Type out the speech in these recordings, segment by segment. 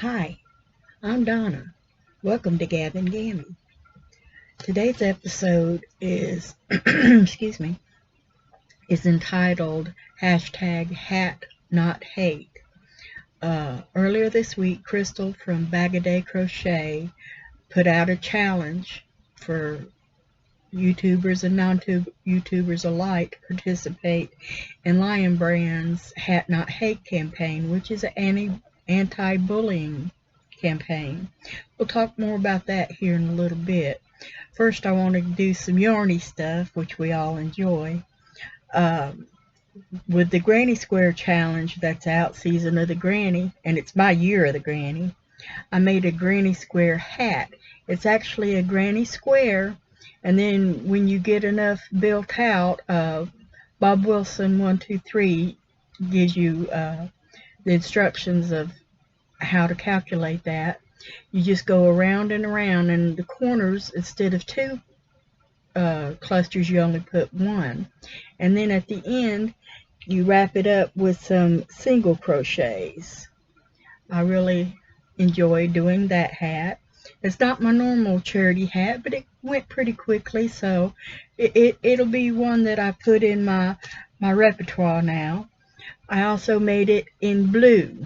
Hi, I'm Donna. Welcome to Gavin Gammon. Today's episode is, excuse me, is entitled hashtag Hat Not Hate. Earlier this week, Crystal from Bag a Day Crochet put out a challenge for YouTubers and non-YouTubers alike to participate in Lion Brand's Hat Not Hate campaign, which is an anti-bullying campaign. We'll talk more about that here in a little bit. First, I want to do some yarny stuff, which we all enjoy. With the Granny Square Challenge that's out, Season of the Granny, and it's my year of the Granny, I made a Granny Square hat. It's actually a Granny Square, and then when you get enough built out, Bob Wilson 123 gives you the instructions of how to calculate that. You just go around and around, and the corners, instead of two clusters, you only put one. And then at the end, you wrap it up with some single crochets. I really enjoy doing that hat. It's not my normal charity hat, but it went pretty quickly, so it'll be one that I put in my repertoire now. I also made it in blue,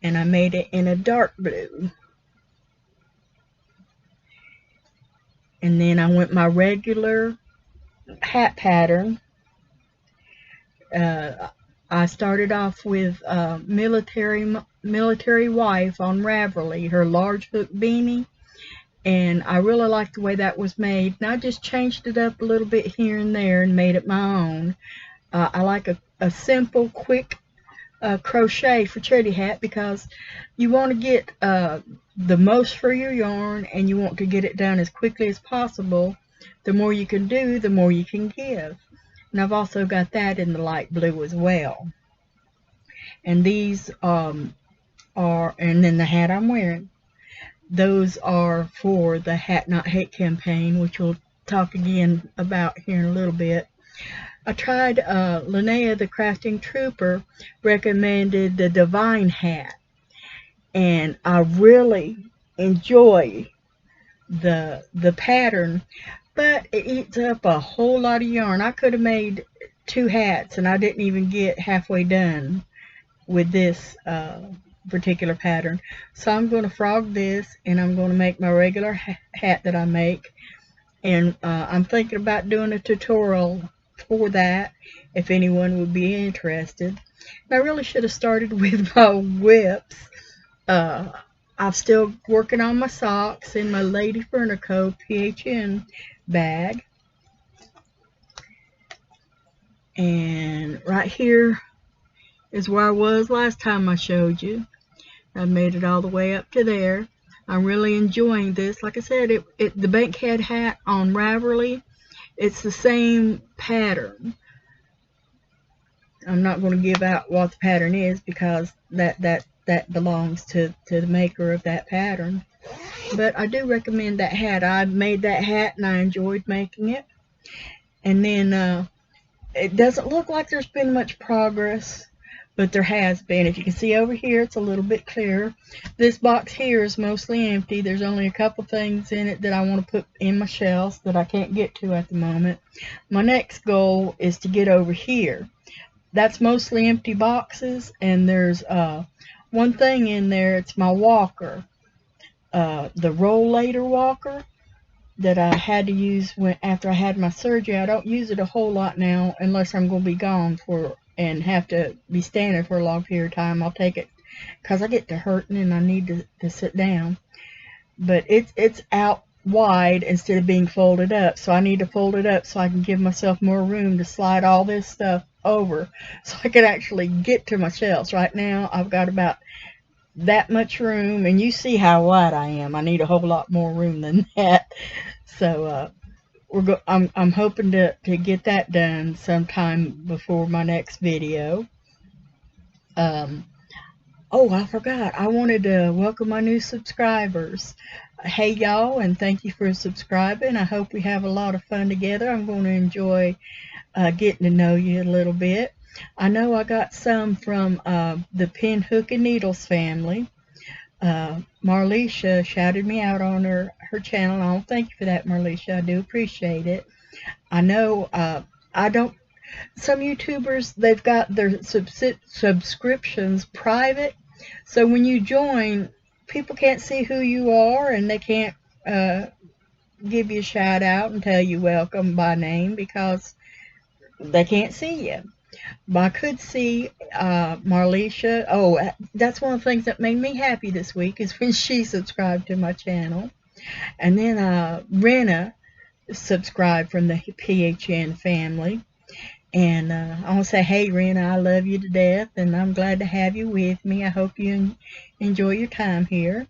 and I made it in a dark blue. And then I went my regular hat pattern. I started off with military wife on Ravelry, her large hook beanie, and I really liked the way that was made. And I just changed it up a little bit here and there and made it my own. I like a simple, quick crochet for charity hat because you want to get the most for your yarn, and you want to get it done as quickly as possible. The more you can do, the more you can give. And I've also got that in the light blue as well. And these and then the hat I'm wearing, those are for the Hat Not Hate campaign, which we'll talk again about here in a little bit. I tried, Linnea the Crafting Trooper recommended the Divine hat, and I really enjoy the pattern, but it eats up a whole lot of yarn. I could have made 2 hats, and I didn't even get halfway done with this particular pattern. So I'm going to frog this, and I'm going to make my regular hat that I make, and I'm thinking about doing a tutorial for that if anyone would be interested. And I really should have started with my whips. I'm still working on my socks in my Lady Furnico PHN bag. And right here is where I was last time I showed you. I made it all the way up to there. I'm really enjoying this. Like I said, the Bankhead hat on Ravelry, it's the same pattern. I'm not going to give out what the pattern is because that belongs to the maker of that pattern. But I do recommend that hat. I made that hat and I enjoyed making it. And then it doesn't look like there's been much progress, but there has been. If you can see over here, it's a little bit clearer. This box here is mostly empty. There's only a couple things in it that I want to put in my shelves that I can't get to at the moment. My next goal is to get over here. That's mostly empty boxes, and there's one thing in there. It's my walker, the rollator walker that I had to use after I had my surgery. I don't use it a whole lot now unless I'm going to be gone and have to be standing for a long period of time. I'll take it because I get to hurting and I need to sit down. But it's out wide instead of being folded up, so I need to fold it up so I can give myself more room to slide all this stuff over so I can actually get to my shelves. Right now I've got about that much room, and you see how wide I am. I need a whole lot more room than that. So I'm hoping to get that done sometime before my next video. Oh, I forgot. I wanted to welcome my new subscribers. Hey, y'all, and thank you for subscribing. I hope we have a lot of fun together. I'm going to enjoy getting to know you a little bit. I know I got some from the Pin Hook and Needles family. Marlisha shouted me out on her channel. I want to thank you for that, Marlisha. I do appreciate it. I know I don't. Some YouTubers, they've got their subscriptions private, so when you join, people can't see who you are, and they can't uh, give you a shout out and tell you welcome by name because they can't see you. But I could see Marlisha. Oh, that's one of the things that made me happy this week is when she subscribed to my channel. And then Rena subscribed from the PHN family. And I want to say, hey, Rena, I love you to death, and I'm glad to have you with me. I hope you enjoy your time here.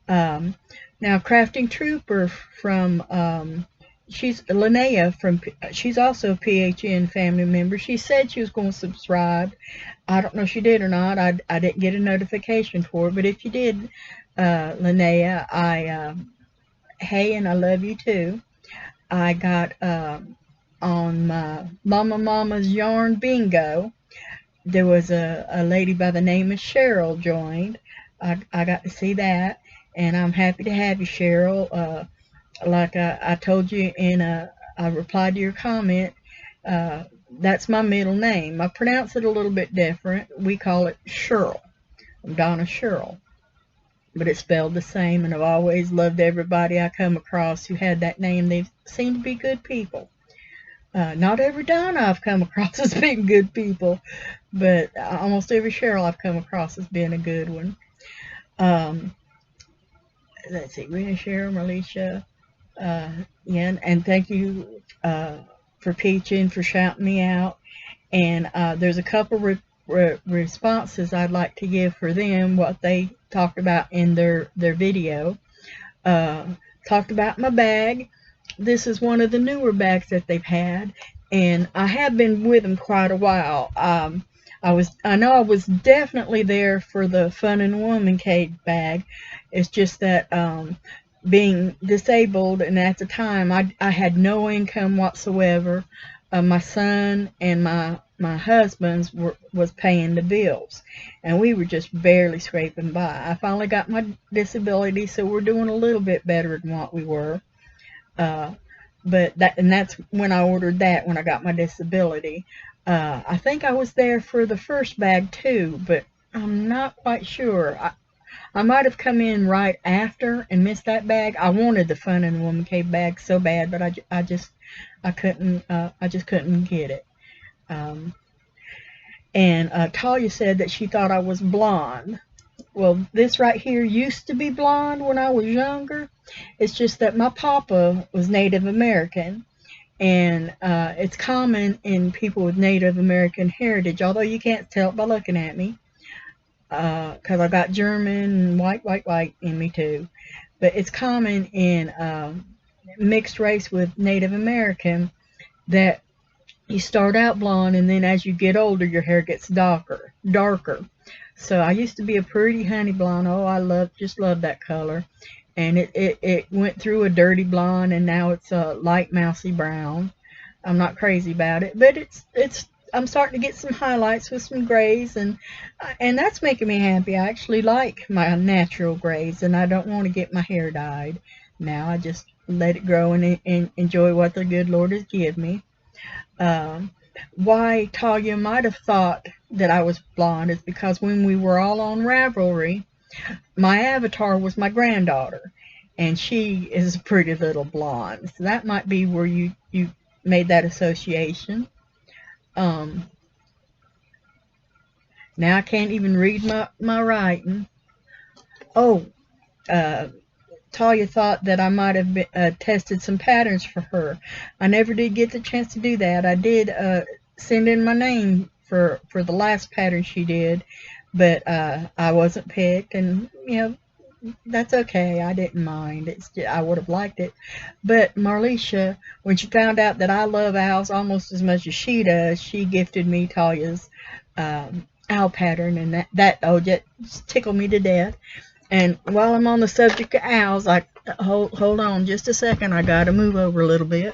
Um, Now, Crafting Trooper from she's Linnea from she's also a PHN family member. She said she was going to subscribe. I don't know if she did or not. I didn't get a notification for it, but if you did, Linnea, hey, and I love you too. I got on my Mama's Yarn Bingo. There was a lady by the name of Cheryl joined. I got to see that, and I'm happy to have you, Cheryl. Like I told you I replied to your comment, that's my middle name. I pronounce it a little bit different. We call it Cheryl. I'm Donna Cheryl. But it's spelled the same, and I've always loved everybody I come across who had that name. They seem to be good people. Not every Donna I've come across has been good people, but almost every Cheryl I've come across has been a good one. Um, let's see, Rena, Cheryl, Marlisha, yeah, and thank you for Peachin for shouting me out. And there's a couple responses I'd like to give for them, what they talked about in their video. Uh, Talked about my bag. This is one of the newer bags that they've had, and I have been with them quite a while. I know I was definitely there for the Fun and Woman Cave bag. It's just that being disabled, and at the time I had no income whatsoever. My son and my husband's was paying the bills, and we were just barely scraping by. I finally got my disability, so we're doing a little bit better than what we were. Uh, but that's when I ordered that, when I got my disability. I think I was there for the first bag too, but I'm not quite sure. I might have come in right after and missed that bag. I wanted the Fun and Woman Cave bag so bad, but I just couldn't get it. And Talia said that she thought I was blonde. Well, this right here used to be blonde when I was younger. It's just that my papa was Native American, and it's common in people with Native American heritage, although you can't tell it by looking at me, because I got German and white in me too. But it's common in mixed race with Native American that you start out blonde, and then as you get older, your hair gets darker. So I used to be a pretty honey blonde. Oh, just love that color. And it went through a dirty blonde, and now it's a light mousy brown. I'm not crazy about it, but I'm starting to get some highlights with some grays, and that's making me happy. I actually like my natural grays, and I don't want to get my hair dyed. Now I just let it grow and enjoy what the good Lord has given me. Why Talia might have thought that I was blonde is because when we were all on Ravelry, my avatar was my granddaughter, and she is a pretty little blonde. So that might be where you made that association. Now I can't even read my writing. Oh, Talia thought that I might have tested some patterns for her. I never did get the chance to do that. I did send in my name for the last pattern she did, but I wasn't picked, and that's okay. I didn't mind. I would have liked it. But Marlisha, when she found out that I love owls almost as much as she does, she gifted me Talia's owl pattern, and that just tickled me to death. And while I'm on the subject of owls, hold on just a second. I gotta move over a little bit.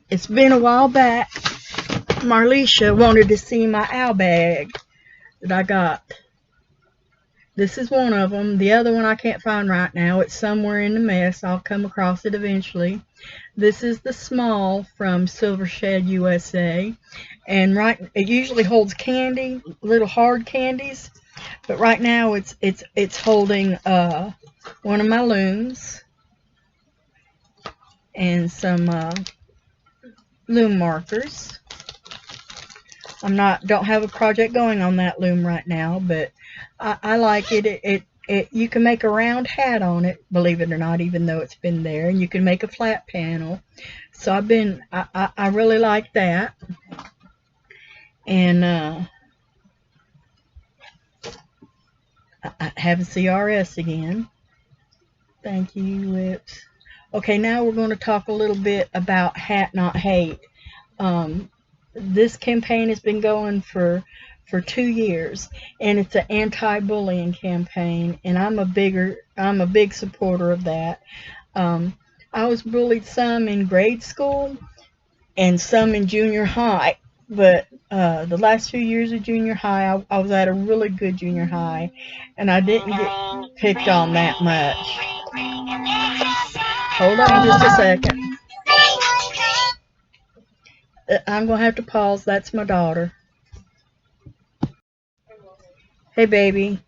it's been a while back. Marlisha wanted to see my owl bag that I got. This is one of them. The other one I can't find right now. It's somewhere in the mess. I'll come across it eventually. This is the small from Silver Shed USA. And it usually holds candy, little hard candies. But right now it's holding one of my looms and some loom markers. Don't have a project going on that loom right now, but I like it. You can make a round hat on it, believe it or not, even though it's been there, and you can make a flat panel. So I really like that. And I have a CRS again. Thank you, Lips. Okay, now we're going to talk a little bit about Hat Not Hate. This campaign has been going for 2 years, and it's an anti-bullying campaign, and I'm a big supporter of that. I was bullied some in grade school and some in junior high, but the last few years of junior high, I was at a really good junior high, and I didn't get picked on that much. Hold on just a second. I'm going to have to pause. That's my daughter. Hey, baby.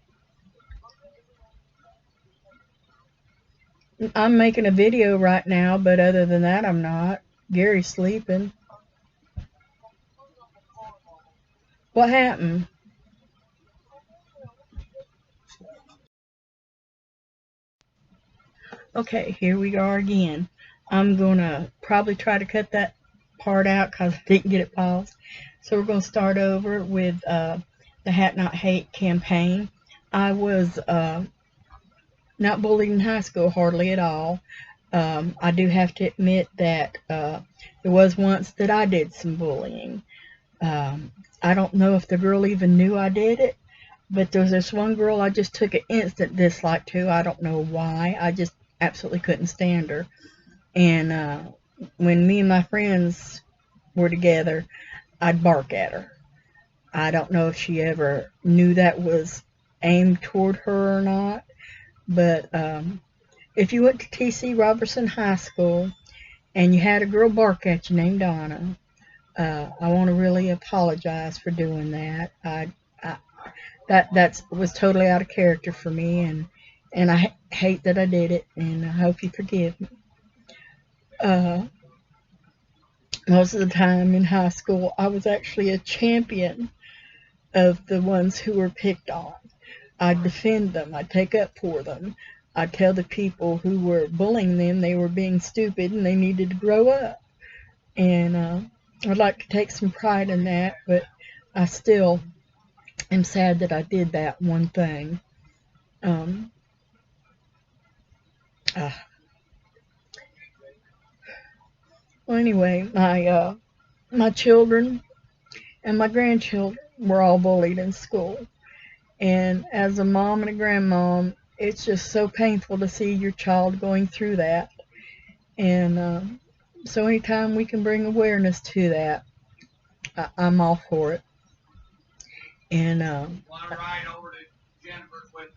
I'm making a video right now, but other than that, I'm not. Gary's sleeping. What happened? Okay, here we are again. I'm going to probably try to cut that part out because I didn't get it paused. So we're going to start over with the Hat Not Hate campaign. I was not bullied in high school hardly at all. I do have to admit that there was once that I did some bullying. I don't know if the girl even knew I did it, but there was this one girl I just took an instant dislike to. I don't know why. I just absolutely couldn't stand her. And when me and my friends were together, I'd bark at her. I don't know if she ever knew that was aimed toward her or not, but if you went to T.C. Robertson High School and you had a girl bark at you named Donna, I want to really apologize for doing that. That was totally out of character for me, and I hate that I did it, and I hope you forgive me. Most of the time in high school, I was actually a champion of the ones who were picked on. I'd defend them. I'd take up for them. I'd tell the people who were bullying them they were being stupid and they needed to grow up. And I'd like to take some pride in that, but I still am sad that I did that one thing. Well, anyway, my children and my grandchildren were all bullied in school. And as a mom and a grandmom, it's just so painful to see your child going through that. And so anytime we can bring awareness to that, I'm all for it. And ride over to Jennifer's with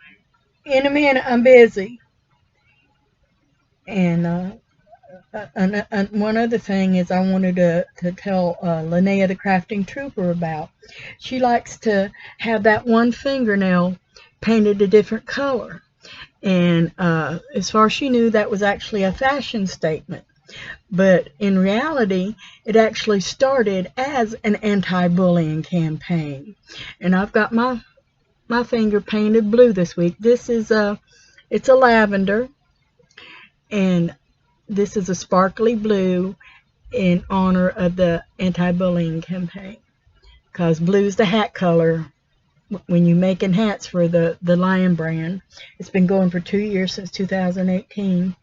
me? In a minute, I'm busy. And one other thing is I wanted to tell Linnea the Crafting Trooper about. She likes to have that one fingernail painted a different color. And as far as she knew, that was actually a fashion statement. But in reality, it actually started as an anti-bullying campaign. And I've got my finger painted blue this week. This is it's a lavender, and this is a sparkly blue in honor of the anti-bullying campaign. Because blue's the hat color when you're making hats for the Lion brand. It's been going for 2 years, since 2018.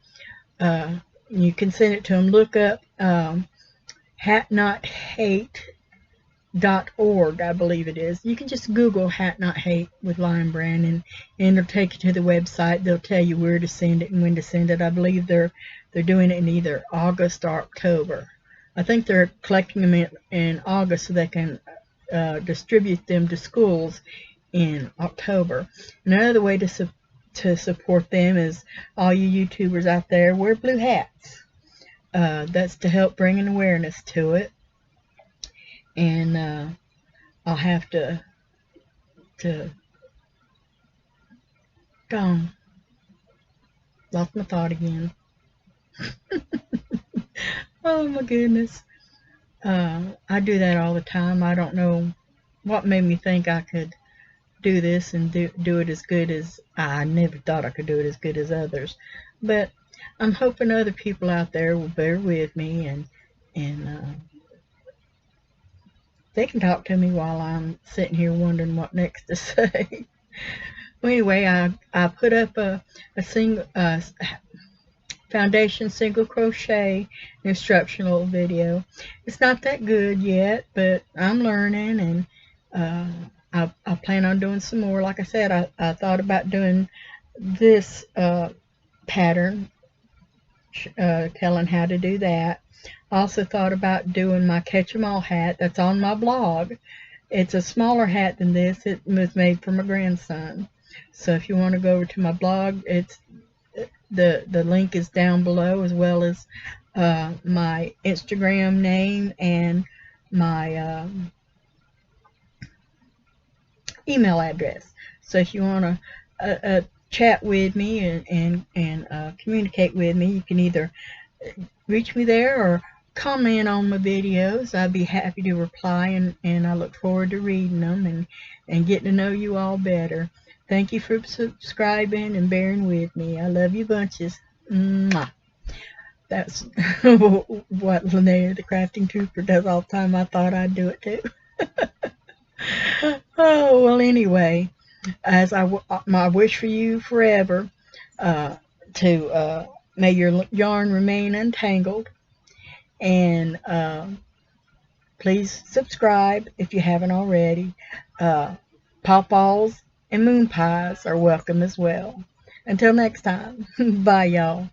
You can send it to them. Look up hatnothate.org, I believe it is. You can just Google Hat Not Hate with Lion brand, and it'll take you to the website. They'll tell you where to send it and when to send it. I believe they're doing it in either August or October. I think they're collecting them in August so they can distribute them to schools in October. Another way to support them is all you YouTubers out there wear blue hats. That's to help bring an awareness to it. And I'll have to go on. Lost my thought again. Oh my goodness. I do that all the time. I don't know what made me think I could do this and do it as good as I never thought I could do it as good as others. But I'm hoping other people out there will bear with me and they can talk to me while I'm sitting here wondering what next to say. Well, anyway, I put up a single foundation single crochet instructional video. It's not that good yet, but I'm learning, and I plan on doing some more. Like I said, I thought about doing this pattern, telling how to do that. I also thought about doing my catch 'em all hat that's on my blog. It's a smaller hat than this. It was made for my grandson. So if you want to go over to my blog, it's the link is down below, as well as my Instagram name and my email address. So if you want to chat with me and communicate with me, you can either reach me there or comment on my videos. I'd be happy to reply, and I look forward to reading them and getting to know you all better. Thank you for subscribing and bearing with me. I love you bunches. Mwah. That's what Linnea the Crafting Trooper does all the time. I thought I'd do it too. Oh, well, anyway, as my wish for you forever, to may your yarn remain untangled, and please subscribe if you haven't already. Pawpaws and moon pies are welcome as well. Until next time, bye y'all.